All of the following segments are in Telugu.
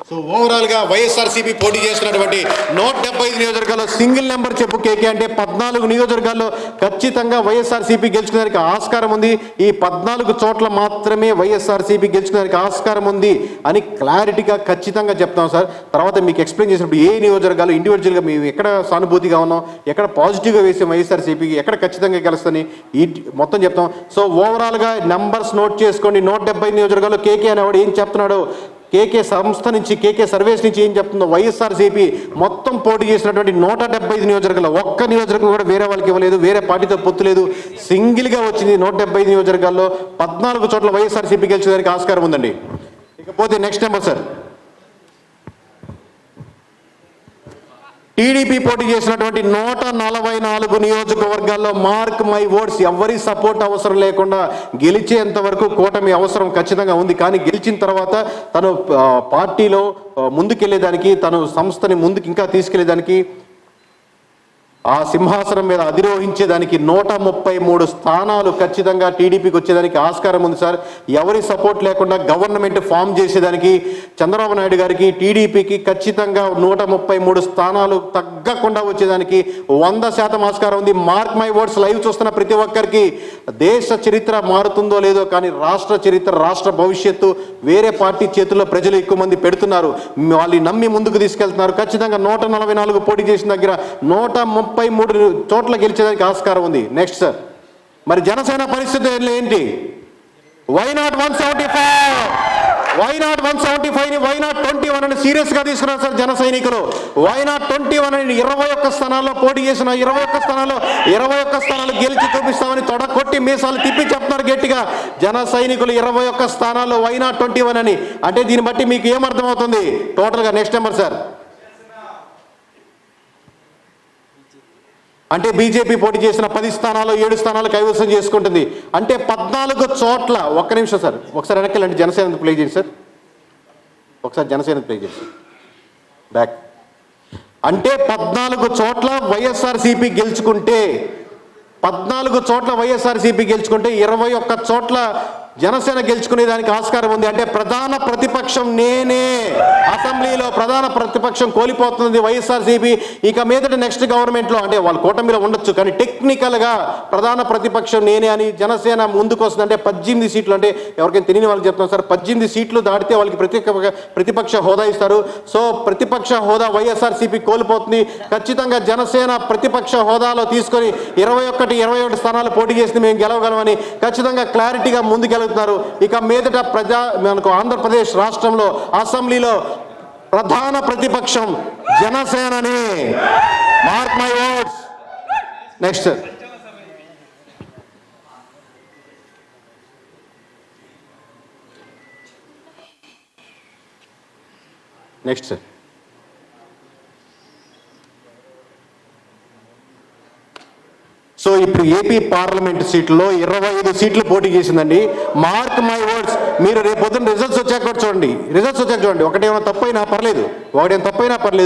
సో ఓవరాల్గా వైఎస్ఆర్సీపీ పోటీ చేస్తున్నటువంటి 175 నియోజకవర్గాల్లో సింగిల్ నెంబర్ చెప్పు కేకే అంటే 14 నియోజకవర్గాల్లో ఖచ్చితంగా వైఎస్ఆర్సీపీ గెలుచుకునేదానికి ఆస్కారం ఉంది. ఈ 14 చోట్ల మాత్రమే వైఎస్ఆర్సీపీ గెలుచుకునేదానికి ఆస్కారం ఉంది అని క్లారిటీగా ఖచ్చితంగా చెప్తాం సార్. తర్వాత మీకు ఎక్స్ప్లెయిన్ చేసినప్పుడు ఏ నియోజకవర్గాలు ఇండివిజువల్గా మేము ఎక్కడ సానుభూతిగా ఉన్నాం, ఎక్కడ పాజిటివ్గా వేసాం వైఎస్ఆర్సీపీకి, ఎక్కడ ఖచ్చితంగా గెలుస్తుంది ఈ మొత్తం చెప్తాం. సో ఓవరాల్గా నెంబర్స్ నోట్ చేసుకోండి. 175 నియోజకవర్గాల్లో కేకే అనేవాడు ఏం చెప్తున్నాడు, కేకే సంస్థ నుంచి కేకే సర్వేస్ నుంచి ఏం చెప్తుందో, వైఎస్ఆర్సీపీ మొత్తం పోటీ చేసినటువంటి 175 నియోజకవర్గాల్లో ఒక్క నియోజకవర్గం కూడా వేరే వాళ్ళకి ఇవ్వలేదు, వేరే పార్టీతో పొత్తు లేదు, సింగిల్గా వచ్చింది. 175 నియోజకవర్గాల్లో 14 చోట్ల వైఎస్ఆర్సీపీ గెలిచేదానికి ఆస్కారం ఉందండి. ఇకపోతే నెక్స్ట్ నెంబర్ సార్, టీడీపీ పోటీ చేసినటువంటి 144 నియోజకవర్గాల్లో మార్క్ మై ఓట్స్ ఎవరి సపోర్ట్ అవసరం లేకుండా గెలిచేంత వరకు కూటమి అవసరం ఖచ్చితంగా ఉంది. కానీ గెలిచిన తర్వాత తను పార్టీలో ముందుకెళ్లేదానికి, తను సంస్థని ముందుకు ఇంకా తీసుకెళ్లేదానికి, ఆ సింహాసనం మీద అధిరోహించేదానికి 133 స్థానాలు ఖచ్చితంగా టీడీపీకి వచ్చేదానికి ఆస్కారం ఉంది సార్. ఎవరి సపోర్ట్ లేకుండా గవర్నమెంట్ ఫామ్ చేసేదానికి చంద్రబాబు నాయుడు గారికి టీడీపీకి ఖచ్చితంగా 133 స్థానాలు తగ్గకుండా వచ్చేదానికి 100% ఆస్కారం ఉంది. మార్క్ మై వర్డ్స్ లైవ్ చూస్తున్న ప్రతి ఒక్కరికి దేశ చరిత్ర మారుతుందో లేదో కానీ రాష్ట్ర చరిత్ర, రాష్ట్ర భవిష్యత్తు వేరే పార్టీ చేతుల్లో ప్రజలు ఎక్కువ మంది పెడుతున్నారు. వాళ్ళని నమ్మి ముందుకు తీసుకెళ్తున్నారు. ఖచ్చితంగా 144 పోటీ చేసిన దగ్గర 133 చోట్ల గెలిచేదానికి ఆస్కారం ఉంది. నెక్స్ట్ సార్, మరి జనసేన పరిస్థితి ఏంటి? వైనాట్ 175, వైనాట్ 175ని వైనాట్ 21 అని సీరియస్గా తీసుకున్నారు సార్ జన సైనికులు. వైనాట్ 21 అని 21 స్థానాల్లో పోటీ చేసిన 21 స్థానాలు గెలిచి చూపిస్తామని తొడకొట్టి మీసాలు తిప్పి చెప్తున్నారు గట్టిగా జన సైనికులు. 21 స్థానాల్లో వైనాట్ 21 అని అంటే దీన్ని బట్టి మీకు ఏమర్థమవుతుంది టోటల్గా? నెక్స్ట్ నెంబర్ సార్, అంటే బీజేపీ పోటీ చేసిన 10 స్థానాలు 7 స్థానాలు కైవసం చేసుకుంటుంది. అంటే 14 చోట్ల, ఒక్క నిమిషం సార్ ఒకసారి వెనక్కి జనసేన ప్లే చేయండి సార్, ఒకసారి జనసేన ప్లే చేయండి బ్యాక్. అంటే 14 చోట్ల వైఎస్ఆర్సీపీ గెలుచుకుంటే 21 చోట్ల జనసేన గెలుచుకునే దానికి ఆస్కారం ఉంది. అంటే ప్రధాన ప్రతిపక్షం నేనే, అసెంబ్లీలో ప్రధాన ప్రతిపక్షం కోల్పోతుంది వైఎస్ఆర్సీపీ. ఇక మీదట నెక్స్ట్ గవర్నమెంట్లో అంటే వాళ్ళు కూటమిలో ఉండొచ్చు కానీ టెక్నికల్గా ప్రధాన ప్రతిపక్షం నేనే అని జనసేన ముందుకు వస్తుంది. అంటే 18 సీట్లు, అంటే ఎవరికైనా తెలియని వాళ్ళకి చెప్తున్నాం సార్, 18 సీట్లు దాటితే వాళ్ళకి ప్రతిపక్ష హోదా ఇస్తారు. సో ప్రతిపక్ష హోదా వైఎస్ఆర్సీపీ కోల్పోతుంది. ఖచ్చితంగా జనసేన ప్రతిపక్ష హోదాలో తీసుకొని 21 స్థానాలు పోటీ చేసింది, మేము గెలవగలమని ఖచ్చితంగా క్లారిటీగా ముందుకెళ్ళ. ఇక మీదట మనకు ఆంధ్రప్రదేశ్ రాష్ట్రంలో అసెంబ్లీలో ప్రధాన ప్రతిపక్షం జనసేనని. Mark my words. Next next so ఇప్పుడు ఏపీ పార్లమెంట్ సీట్లో 25 సీట్లు పోటీ చేసిందండి. మార్క్ మై వర్డ్స్, మీరు రేపు పొద్దున్న రిజల్ట్స్ వచ్చాక కూడా చూడండి, ఒకటేమైనా తప్పైనా పర్లేదు,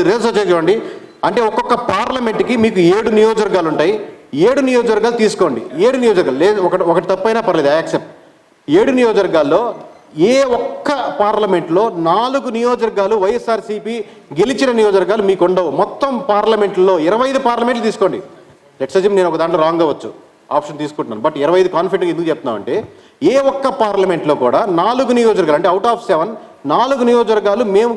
రిజల్ట్స్ వచ్చాక చూడండి. అంటే ఒక్కొక్క పార్లమెంట్కి మీకు 7 నియోజకవర్గాలు ఉంటాయి. 7 నియోజకవర్గాలు తీసుకోండి, 7 నియోజకవర్గాలు లేదు, ఒకటి తప్పైనా పర్లేదు, యాక్సెప్ట్. 7 నియోజకవర్గాల్లో ఏ ఒక్క పార్లమెంట్లో 4 నియోజకవర్గాలు వైఎస్ఆర్సీపీ గెలిచిన నియోజకవర్గాలు మీకు ఉండవు. మొత్తం పార్లమెంట్లో 25 పార్లమెంట్లు తీసుకోండి. లెట్స్ అజ్యూమ్ నేను ఒక దాంట్లో రాంగ్ అవ్వచ్చు, ఆప్షన్ తీసుకుంటున్నాను, బట్ 25 కాన్ఫిడెంట్గా ఎందుకు చెప్తున్నాం అంటే ఏ ఒక్క పార్లమెంట్లో కూడా 4 నియోజకవర్గాలు అంటే అవుట్ ఆఫ్ 7 4 నియోజకవర్గాలు మేము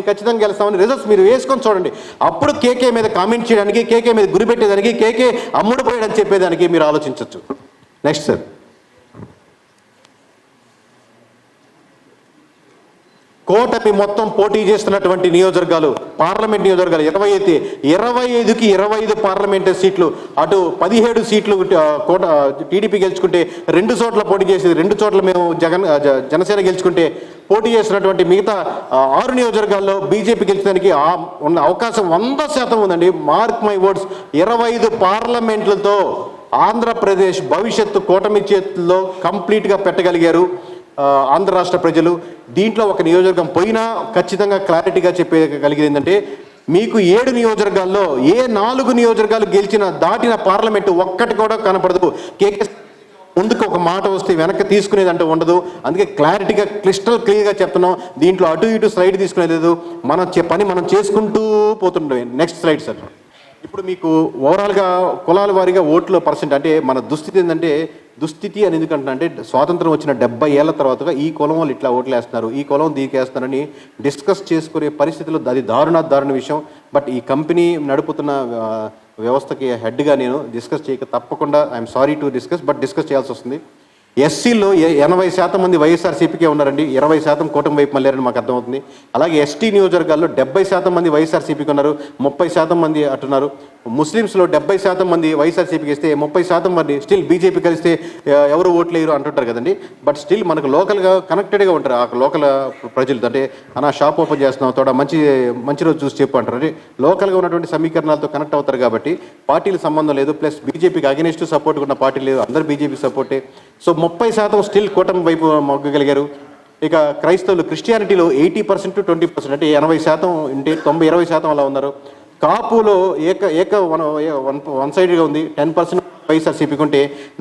ఖచ్చితంగా గెలుస్తామని రిజల్ట్స్ మీరు వేసుకొని చూడండి. అప్పుడు కేకే మీద కామెంట్ చేయడానికి, కేకే మీద గురిపెట్టేదానికి, కేకే అమ్ముడు పోయడానికి చెప్పేదానికి మీరు ఆలోచించవచ్చు. నెక్స్ట్ సార్, కూటమి మొత్తం పోటీ చేస్తున్నటువంటి నియోజకవర్గాలు, పార్లమెంట్ నియోజకవర్గాలు 25కి 25 పార్లమెంట్ సీట్లు, అటు 17 సీట్లు టీడీపీ గెలుచుకుంటే 2 చోట్ల పోటీ చేసేది, 2 చోట్ల మేము జనసేన గెలుచుకుంటే పోటీ చేసినటువంటి మిగతా 6 నియోజకవర్గాల్లో బీజేపీ గెలిచడానికి ఉన్న అవకాశం 100% ఉందండి. మార్క్ మై వర్డ్స్, 25 పార్లమెంట్లతో ఆంధ్రప్రదేశ్ భవిష్యత్తు కూటమి చేతుల్లో కంప్లీట్గా పెట్టగలిగారు ఆంధ్ర రాష్ట్ర ప్రజలు. దీంట్లో ఒక నియోజకవర్గం పోయినా ఖచ్చితంగా క్లారిటీగా చెప్పగలిగేది ఏంటంటే మీకు 7 నియోజకవర్గాల్లో ఏ 4 నియోజకవర్గాలు దాటిన పార్లమెంటు ఒక్కటి కూడా కనపడదు. కేకే ముందుకు ఒక మాట వస్తే వెనక్కి తీసుకునేది అంటూ ఉండదు. అందుకే క్లారిటీగా క్లిస్టల్ క్లియర్గా చెప్తున్నాం. దీంట్లో అటు ఇటు స్లైడ్ తీసుకునేది లేదు. పని మనం చేసుకుంటూ పోతుండే. Next slide sir. ఇప్పుడు మీకు ఓవరాల్గా కులాల వారీగా ఓట్ల పర్సెంట్ అంటే మన దుస్థితి ఏంటంటే, దుస్థితి అని ఎందుకంటున్నా అంటే స్వాతంత్రం వచ్చిన 70 ఏళ్ల తర్వాత ఈ కులం వాళ్ళు ఇట్లా ఓట్లు వేస్తున్నారు, ఈ కులం దీనికి వేస్తున్నారని డిస్కస్ చేసుకునే పరిస్థితుల్లో అది దారుణ విషయం. బట్ ఈ కంపెనీ నడుపుతున్న వ్యవస్థకి హెడ్గా నేను డిస్కస్ చేయక తప్పకుండా ఐఎమ్ సారీ టు డిస్కస్ చేయాల్సి వస్తుంది. ఎస్సీలో 80% మంది వైఎస్ఆర్సీపీకే ఉన్నారండి, 20% కూటమి వైపు మళ్ళారని మాకు అర్థమవుతుంది. అలాగే ఎస్టీ నియోజకవర్గాల్లో 70% మంది వైఎస్ఆర్సీపీకి ఉన్నారు, 30% మంది అట్టున్నారు. ముస్లిమ్స్లో 70% మంది వైఎస్ఆర్సీపీకి ఇస్తే 30% మంది స్టిల్ బీజేపీ కలిస్తే ఎవరు ఓట్లేరు అంటుంటారు కదండి. బట్ స్టిల్ మనకు లోకల్గా కనెక్టెడ్గా ఉంటారు ఆ లోకల్ ప్రజలు. అంటే అన్న షాప్ ఓపెన్ చేస్తున్నాం తోడ మంచి రోజు చూసి చెప్పు అంటారు. అంటే లోకల్గా ఉన్నటువంటి సమీకరణాలతో కనెక్ట్ అవుతారు కాబట్టి పార్టీలు సంబంధం లేదు. ప్లస్ బీజేపీకి అగెనిస్ట్ సపోర్ట్ ఉన్న పార్టీ లేదు, అందరు బీజేపీ సపోర్టే. సో 30% స్టిల్ కూటమి వైపు మొగ్గగలిగారు. ఇక క్రైస్తవులు క్రిస్టియానిటీలో 80% 20% అంటే 80% ఉంటే 20% అలా ఉన్నారు. కాపులో వన్ సైడ్గా ఉంది, 10% వైఎస్ఆర్సీపీకి ఉంటే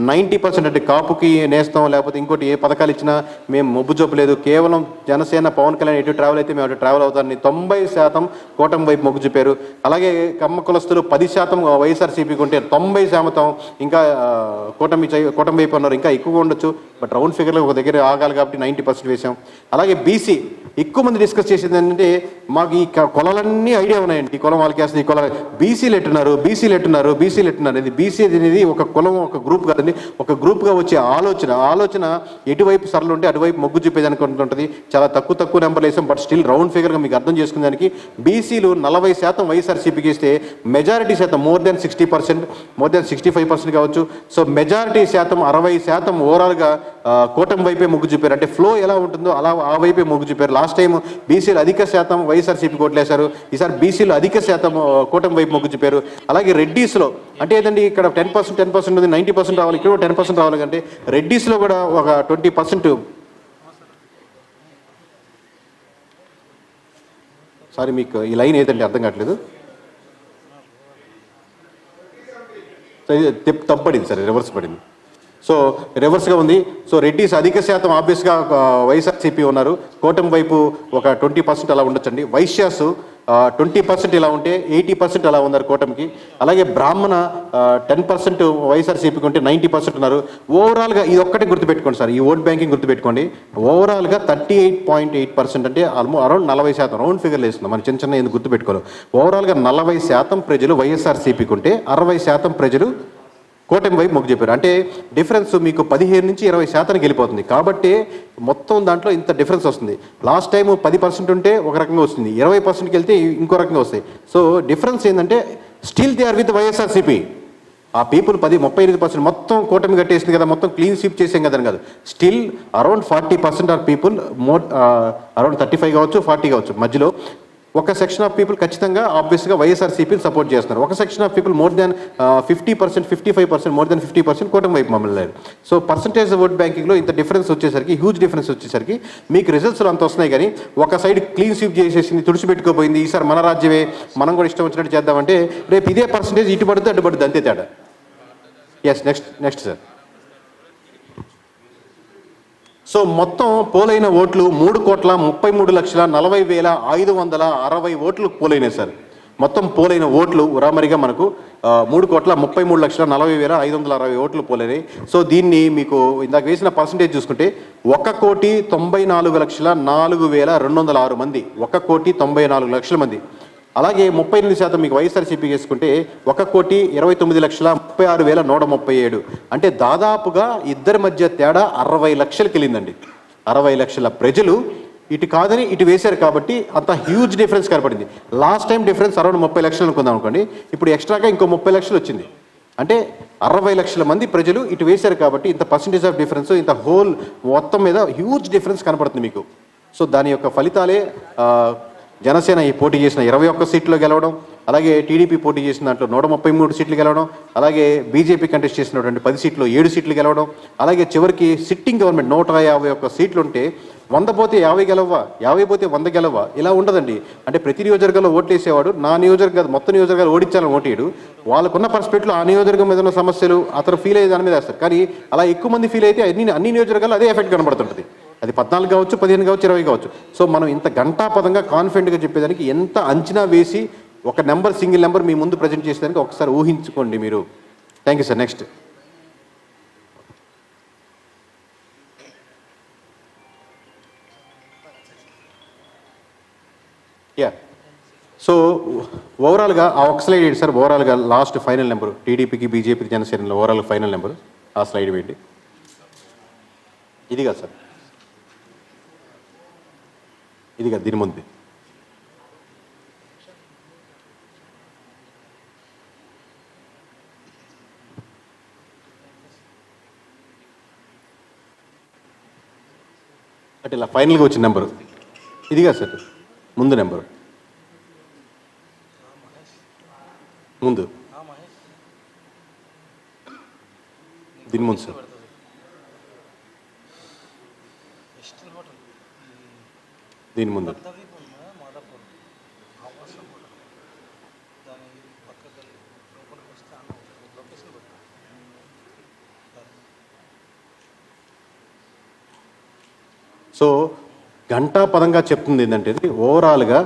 90% అంటే కాపుకి నేస్తాం లేకపోతే ఇంకోటి ఏ పథకాలు ఇచ్చినా మేము మొబ్బు చూపలేదు, కేవలం జనసేన పవన్ కళ్యాణ్ ఎటు ట్రావెల్ అయితే మేము అటు ట్రావెల్ అవుతారని 90% కూటమి వైపు మొగ్గు చూపారు. అలాగే కమ్మ కులస్తులు 10% వైఎస్ఆర్సీపీకి ఉంటే 90% ఇంకా కూటమి వైపు ఉన్నారు. ఇంకా ఎక్కువగా ఉండొచ్చు, బట్ రౌండ్ ఫిగర్లో ఒక దగ్గర ఆగాలి కాబట్టి 90% వేసాం. అలాగే బీసీ ఎక్కువ మంది డిస్కస్ చేసేది ఏంటంటే మాకు ఈ కులాలన్నీ ఐడియా ఉన్నాయండి, ఈ కులం వాళ్ళకి వేస్తుంది, ఈ కులం బీసీలు ఎట్టున్నారు అనేది. బీసీ అనేది ఒక కులం ఒక గ్రూప్ కాదండి, ఒక గ్రూప్గా వచ్చే ఆలోచన ఎటువైపు సరళ ఉంటే అటువైపు మొగ్గు చూపేదానికి ఉంటుంది. చాలా తక్కువ నెంబర్లు వేసాం, బట్ స్టిల్ రౌండ్ ఫిగర్గా మీకు అర్థం చేసుకునే దానికి బీసీలు 40% వైఎస్ఆర్సీపీకి ఇస్తే మెజారిటీ శాతం మోర్ దెన్ 65% కావచ్చు. సో మెజారిటీ శాతం 60% ఓవరాల్గా కూటమి వైపే మొగ్గు చూపారు. అంటే ఫ్లో ఎలా ఉంటుందో అలా ఆ వైపే మొగ్గు చూపారు. లాస్ట్ టైం బీసీలు అధిక శాతం వైఎస్ఆర్సీపీ ఓట్లేశారు, ఈసారి బీసీలు అధిక శాతం కూటమి వైపు మొగ్గు చూపారు. అలాగే రెడ్డీస్లో అంటే ఏంటంటే ఇక్కడ 10% ఉంది, 90% రావాలి, ఇక్కడ 10% రావాలి. అంటే రెడ్డీస్లో కూడా ఒక 20%. సారీ మీకు ఈ లైన్ ఏదండి అర్థం కావట్లేదు. తప్పడింది సార్, రివర్స్ పడింది. సో రివర్స్గా ఉంది. సో రెడ్డిస్ అధిక శాతం ఆబ్వియస్గా వైఎస్ఆర్సీపీ ఉన్నారు, కూటమి వైపు ఒక 20% అలా ఉండొచ్చండి. వైశ్యాస్ 20% ఇలా ఉంటే 80% అలా ఉన్నారు కూటమికి. అలాగే బ్రాహ్మణ 10% వైఎస్ఆర్సీపీకి ఉంటే 90% ఉన్నారు. ఓవరాల్గా ఇది ఒక్కటే గుర్తుపెట్టుకోండి సార్, ఈ ఓట్ బ్యాంకింగ్ గుర్తుపెట్టుకోండి. ఓవరాల్గా 38.8% అంటే అరౌండ్ 40% రౌండ్ ఫిగర్లు వేస్తున్నాం మనం చిన్న ఎందుకు గుర్తుపెట్టుకోవాలి. ఓవరాల్గా 40% ప్రజలు వైఎస్ఆర్సీపీకి ఉంటే 60% ప్రజలు కూటమి వైపు మొగ్గు చెప్పారు. అంటే డిఫరెన్స్ మీకు 15 నుంచి 20% వెళ్ళిపోతుంది. కాబట్టి మొత్తం దాంట్లో ఇంత డిఫరెన్స్ వస్తుంది. లాస్ట్ టైం 10% ఉంటే ఒక రకంగా వస్తుంది, 20%కి వెళ్తే ఇంకో రకంగా వస్తాయి. సో డిఫరెన్స్ ఏంటంటే still they are with YSRCP. ఆ పీపుల్ 38% మొత్తం కూటమి కట్టేసింది కదా, మొత్తం క్లీన్ స్వీప్ చేసాం కదా అని కాదు. Still around 40% are people around 35 కావచ్చు 40 కావచ్చు మధ్యలో ఒక సెక్షన్ ఆఫ్ పీపుల్ ఖచ్చితంగా ఆబ్వియస్గా వైఎస్ఆర్సీపీని సపోర్ట్ చేస్తున్నారు. ఒక section of people more than 50%, 55%, more than 50% కూటమి వైపు మమ్మల్ని లేదు. సో పర్సంటేజ్ ఓట్ బ్యాంకింగ్లో ఇంత డిఫరెన్స్ వచ్చేసరికి, హ్యూజ్ డిఫరెన్స్ వచ్చేసరికి మీకు రిజల్ట్స్లో అంత వస్తున్నాయి. కానీ ఒక సైడ్ క్లీన్ స్వీప్ చేసేసింది, తుడిచిపెట్టుకోపోయింది, ఈసారి మన రాజ్యమే మనం కూడా ఇష్టం వచ్చినట్టు చేద్దామంటే రేపు ఇదే పర్సంటేజ్ ఇటు పడుతుంది అడ్డు పడుతుంది, అంతే తేడా. Yes next sir. సో మొత్తం పోలైన ఓట్లు 3,33,40,560 ఓట్లు పోలైనాయి సార్. మొత్తం పోలైన ఓట్లు ఉరామరిగా మనకు 3,33,40,560 ఓట్లు పోలైనాయి. సో దీన్ని మీకు ఇందాక వేసిన పర్సంటేజ్ చూసుకుంటే 1,94,04,206 మంది, 1,94,00,000 మంది. అలాగే 38% మీకు వైఎస్ఆర్సీపీ వేసుకుంటే 1,29,36,137. అంటే దాదాపుగా ఇద్దరి మధ్య తేడా 60 లక్షలకి వెళ్ళిందండి. 60 లక్షల ప్రజలు ఇటు కాదని ఇటు వేశారు కాబట్టి అంత హ్యూజ్ డిఫరెన్స్ కనపడింది. లాస్ట్ టైం డిఫరెన్స్ అరౌండ్ 30 లక్షలు అనుకుందాం అనుకోండి, ఇప్పుడు ఎక్స్ట్రాగా ఇంకో 30 లక్షలు వచ్చింది. అంటే 60 లక్షల మంది ప్రజలు ఇటు వేశారు కాబట్టి ఇంత పర్సంటేజ్ ఆఫ్ డిఫరెన్స్, ఇంత హోల్ మొత్తం మీద హ్యూజ్ డిఫరెన్స్ కనపడుతుంది మీకు. సో దాని యొక్క ఫలితాలే జనసేన ఈ పోటీ చేసిన 21 సీట్లో గెలవడం, అలాగే టీడీపీ పోటీ చేసిన దాంట్లో 133 సీట్లు గెలవడం, అలాగే బీజేపీ కంటెస్ట్ చేసినటువంటి 10 సీట్లు 7 సీట్లు గెలవడం, అలాగే చివరికి సిట్టింగ్ గవర్నమెంట్ 151 సీట్లు ఉంటే 100 పోతే 50 గెలవా, 50 పోతే 100 గెలవా, ఇలా ఉండదండి. అంటే ప్రతి నియోజకవర్గంలో ఓట్లు వేసేవాడు నా నియోజకవర్గం మొత్తం నియోజకవర్గాలు ఓడించాలని ఓటేయడు. వాళ్ళకున్న పర్స్పెక్టివ్లో ఆ నియోజకవర్గం మీద ఉన్న సమస్యలు అతను ఫీల్ అయ్యే దాని మీద వేస్తారు. కానీ అలా ఎక్కువ మంది ఫీల్ అయితే అన్ని నియోజకవర్గాలు అదే ఎఫెక్ట్ కనబడుతుంటుంది. అది 14 కావచ్చు, 15 కావచ్చు, 20 కావచ్చు. సో మనం ఇంత గంటాపదంగా కాన్ఫిడెంట్గా చెప్పేదానికి ఎంత అంచనా వేసి ఒక సింగిల్ నెంబర్ మీ ముందు ప్రజెంట్ చేసేదానికి ఒకసారి ఊహించుకోండి మీరు. Thank you sir. Next so ఓవరాల్గా ఆ ఒక స్లైడ్ వేయండి సార్. ఓవరాల్గా లాస్ట్ ఫైనల్ నెంబరు టీడీపీకి, బీజేపీకి, జనసేనలో ఓవరాల్ ఫైనల్ నెంబరు ఆ స్లైడ్ వేయండి. ఇది కాదు సార్, ఇది కాదు, దీని ముందు అంటే ఇలా ఫైనల్గా వచ్చిన నెంబరు ఇది కాదు సార్, ముందు నెంబరు ముందు దీని ముందు సార్. దీని ముందు సో ఘంటాపదంగా చెప్తుంది ఏంటంటే ఓవరాల్గా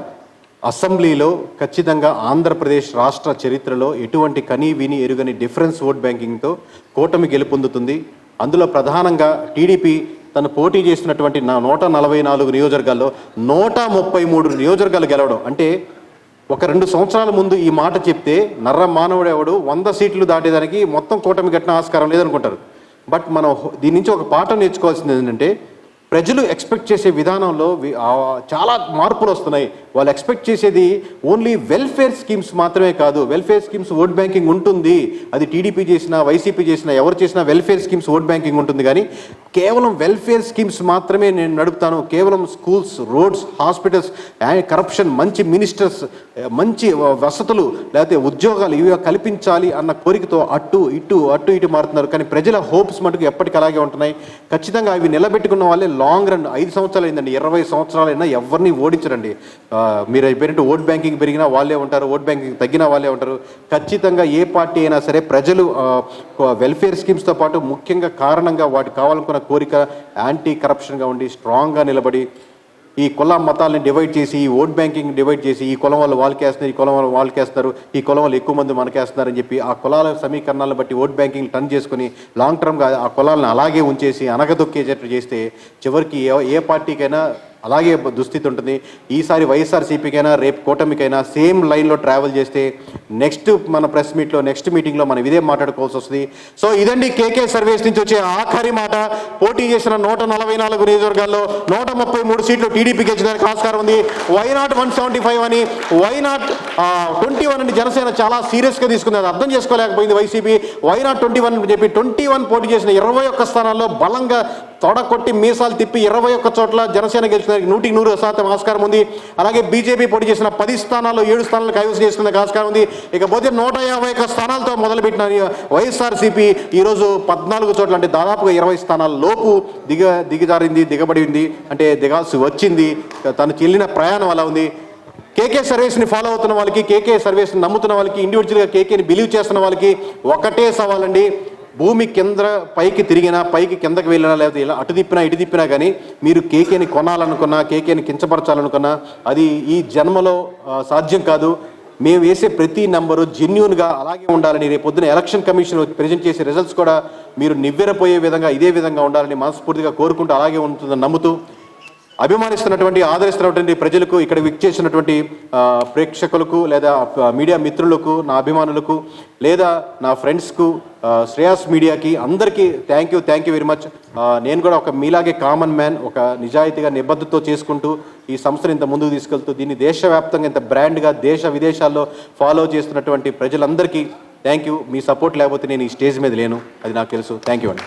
అసెంబ్లీలో ఖచ్చితంగా ఆంధ్రప్రదేశ్ రాష్ట్ర చరిత్రలో ఎటువంటి కనీ విని ఎరుగని డిఫరెన్స్ ఓట్ బ్యాంకింగ్తో కూటమి గెలుపొందుతుంది. అందులో ప్రధానంగా టీడీపీ తను పోటీ చేసినటువంటి 144 నియోజకవర్గాల్లో 133 నియోజకవర్గాలు గెలవడం అంటే ఒక 2 సంవత్సరాల ముందు ఈ మాట చెప్తే నర్ర మానవుడు ఎవడు 100 సీట్లు దాటేదానికి మొత్తం కూటమి గట్టిన ఆస్కారం లేదనుకుంటారు. బట్ మనం దీని నుంచి ఒక పాఠం నేర్చుకోవాల్సింది ఏంటంటే ప్రజలు ఎక్స్పెక్ట్ చేసే విధానంలో చాలా మార్పులు వస్తున్నాయి. వాళ్ళు ఎక్స్పెక్ట్ చేసేది ఓన్లీ వెల్ఫేర్ స్కీమ్స్ మాత్రమే కాదు. వెల్ఫేర్ స్కీమ్స్ ఓట్ బ్యాంకింగ్ ఉంటుంది, అది టీడీపీ చేసినా, వైసీపీ చేసినా, ఎవరు చేసినా వెల్ఫేర్ స్కీమ్స్ ఓట్ బ్యాంకింగ్ ఉంటుంది. కానీ కేవలం వెల్ఫేర్ స్కీమ్స్ మాత్రమే నేను నడుపుతాను, కేవలం స్కూల్స్, రోడ్స్, హాస్పిటల్స్, కరప్షన్, మంచి మినిస్టర్స్, మంచి వసతులు, లేకపోతే ఉద్యోగాలు ఇవి కల్పించాలి అన్న కోరికతో అటు ఇటు మారుతున్నారు. కానీ ప్రజల హోప్స్ మటుకు ఎప్పటికీ అలాగే ఉంటున్నాయి. ఖచ్చితంగా అవి నిలబెట్టుకున్న వాళ్ళే లాంగ్ రన్ 5 సంవత్సరాలు అయిందండి, 20 సంవత్సరాలైనా ఎవరిని ఓడించరండి. మీరు అయిపోయినట్టు ఓట్ బ్యాంకింగ్ పెరిగినా వాళ్ళే ఉంటారు, ఓట్ బ్యాంకింగ్ తగ్గినా వాళ్ళే ఉంటారు. ఖచ్చితంగా ఏ పార్టీ అయినా సరే ప్రజలు వెల్ఫేర్ స్కీమ్స్తో పాటు ముఖ్యంగా కారణంగా వాటికి కావాలనుకున్న కోరిక యాంటీ కరప్షన్గా ఉండి స్ట్రాంగ్గా నిలబడి ఈ కుల మతాలని డివైడ్ చేసి, ఈ ఓట్ బ్యాంకింగ్ డివైడ్ చేసి, ఈ కులం వాళ్ళు వాళ్ళకేస్తున్నారు, ఈ కులం వాళ్ళు వాళ్ళకేస్తారు, ఈ కులం వాళ్ళు ఎక్కువ మంది మనకేస్తున్నారని చెప్పి ఆ కులాల సమీకరణాలను బట్టి ఓట్ బ్యాంకింగ్ టర్న్ చేసుకుని లాంగ్ టర్మ్గా ఆ కులాలను అలాగే ఉంచేసి అనగదొక్కేటట్టు చేస్తే చివరికి ఏ పార్టీకైనా అలాగే దుస్థితి ఉంటుంది. ఈసారి వైఎస్ఆర్సీపీకైనా రేపు కూటమికైనా సేమ్ లైన్లో ట్రావెల్ చేస్తే నెక్స్ట్ మన ప్రెస్ మీట్లో, నెక్స్ట్ మీటింగ్లో మనం ఇదే మాట్లాడుకోవాల్సి వస్తుంది. సో ఇదండి కేకే సర్వీస్ నుంచి వచ్చే ఆఖరి మాట. పోటీ చేసిన 144 నియోజకవర్గాల్లో 133 సీట్లు టీడీపీకి గెలిచడానికి ఆస్కారం ఉంది. వైనాట్ 175 అని, వైనాట్ 21 అని జనసేన చాలా సీరియస్గా తీసుకుంది. అది అర్థం చేసుకోలేకపోయింది వైసీపీ. వైనాట్ 21 అని చెప్పి 21 పోటీ చేసిన 21 స్థానాల్లో బలంగా తొడకొట్టి మీసాలు తిప్పి 21 చోట్ల జనసేన గెలిచినందుకు 100% ఆస్కారం ఉంది. అలాగే బీజేపీ పోటీ చేసిన 10 స్థానాల్లో 7 స్థానాలు కైవసం చేసుకునే ఆస్కారం ఉంది. ఇకపోతే 151 స్థానాలతో మొదలుపెట్టిన వైఎస్ఆర్సీపీ ఈరోజు 14 చోట్ల అంటే దాదాపుగా 20 స్థానాల లోపు దిగబడింది. అంటే దిగాల్సి వచ్చింది. తను చెల్లిన ప్రయాణం అలా ఉంది. కేకే సర్వీస్ని ఫాలో అవుతున్న వాళ్ళకి, కేకే సర్వీస్ని నమ్ముతున్న వాళ్ళకి, ఇండివిజువల్గా కేకేని బిలీవ్ చేస్తున్న వాళ్ళకి ఒకటే సవాలండి. భూమి కింద పైకి తిరిగినా, పైకి కిందకి వెళ్ళినా, లేకపోతే ఇలా అటు తిప్పినా ఇటు తిప్పినా కానీ మీరు కేకేని కొనాలనుకున్నా, కేకేని కించపరచాలనుకున్నా అది ఈ జన్మలో సాధ్యం కాదు. మేము వేసే ప్రతి నెంబరు జెన్యూన్గా అలాగే ఉండాలని, రేపు పొద్దున ఎలక్షన్ కమిషన్ ప్రజెంట్ చేసే రిజల్ట్స్ కూడా మీరు నివ్వెరపోయే విధంగా ఇదే విధంగా ఉండాలని మనస్ఫూర్తిగా కోరుకుంటూ అలాగే ఉంటుందని నమ్ముతూ అభిమానిస్తున్నటువంటి, ఆదరిస్తున్నటువంటి ప్రజలకు, ఇక్కడ విచ్చేసినటువంటి ప్రేక్షకులకు, లేదా మీడియా మిత్రులకు, నా అభిమానులకు, లేదా నా ఫ్రెండ్స్కు, శ్రేయాస్ మీడియాకి అందరికీ థ్యాంక్ యూ వెరీ మచ్. నేను కూడా ఒక మీలాగే కామన్ మ్యాన్, ఒక నిజాయితీగా నిబద్ధతతో చేసుకుంటూ ఈ సంస్థను ఇంత ముందుకు తీసుకెళ్తూ దీన్ని దేశవ్యాప్తంగా ఇంత బ్రాండ్గా దేశ విదేశాల్లో ఫాలో చేస్తున్నటువంటి ప్రజలందరికీ థ్యాంక్ యూ. మీ సపోర్ట్ లేకపోతే నేను ఈ స్టేజ్ మీద లేను, అది నాకు తెలుసు. థ్యాంక్ యూ అండి.